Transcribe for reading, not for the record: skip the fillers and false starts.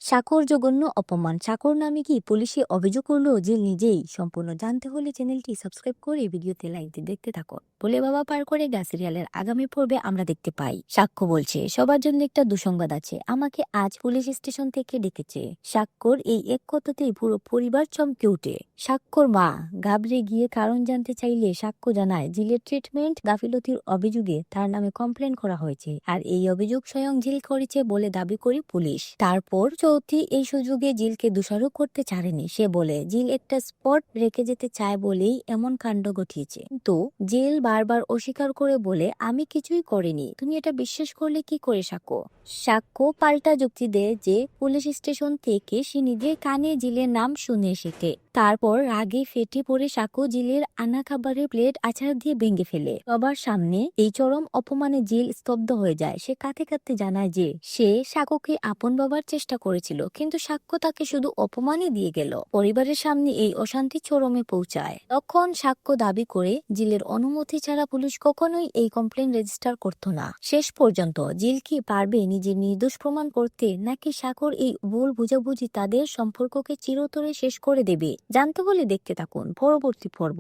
সাকর জঘন্য অপমান। সাকর নামে কি পুলিশে অভিযোগ করলো জিল নিজেই? সম্পূর্ণ জানতে হলে চ্যানেলটি সাবস্ক্রাইব করে ভিডিওতে লাইক দিয়ে দেখতে থাকুন। বলে বাবা পার করে গা সিরিয়ালের আগামী পর্বে আমরা দেখতে পাই সাক্ষ্য বলছে সবার জন্য একটা দুঃসংবাদ আছে, আমাকে আজ পুলিশ স্টেশন থেকে ডেকেছে। সাক্ষর এই এক কথাতেই পুরো পরিবার চমকে উঠে। সাক্ষর মা ঘাবড়ে গিয়ে কারণ জানতে চাইলে সাক্ষ্য জানায় জিলের ট্রিটমেন্ট গাফিলতির অভিযোগে তার নামে কমপ্লেন করা হয়েছে, আর এই অভিযোগ স্বয়ং জিল করেছে বলে দাবি করে পুলিশ। তারপর চৌধুরী এই সুযোগে জিলকে দোষারোপ করতে ছাড়েনি। সে বলে জিল একটা স্পট রেখে যেতে চায় বলেই এমন কাণ্ড ঘটিয়েছে, কিন্তু জিল বারবার অস্বীকার করে বলে আমি কিছুই করিনি। তুমি এটা বিশ্বাস করলে কি করে? সাক্ষ্য পাল্টা যুক্তি দেয় যে পুলিশ স্টেশন থেকে সে নিজের কানে জিলের নাম শুনে এসেছে। তারপর রাগে ফেটে পড়ে সাক্ষ্য জিলের আনা খাবারের প্লেট আছাড় দিয়ে ভেঙে ফেলে। সবার সামনে এই চরম অপমানে জিল স্তব্ধ হয়ে যায়। সে কাঁদতে কাঁদতে জানায় যে সে সাক্ষ্যকে আপন বাবার চেষ্টা করেছিল, কিন্তু সাক্ষ্য তাকে শুধু অপমানই দিয়ে গেল। পরিবারের সামনে এই অশান্তি চরমে পৌঁছায়। তখন সাক্ষ্য দাবি করে জিলের অনুমতি ছাড়া পুলিশ কখনোই এই কমপ্লেন রেজিস্টার করত না। শেষ পর্যন্ত জিল কি পারবে নিজের নির্দোষ প্রমাণ করতে, নাকি সাগর এই ভুল বুঝাবুঝি তাদের সম্পর্ককে চিরতরে শেষ করে দেবে? জানতে হলে দেখতে থাকুন পরবর্তী পর্ব।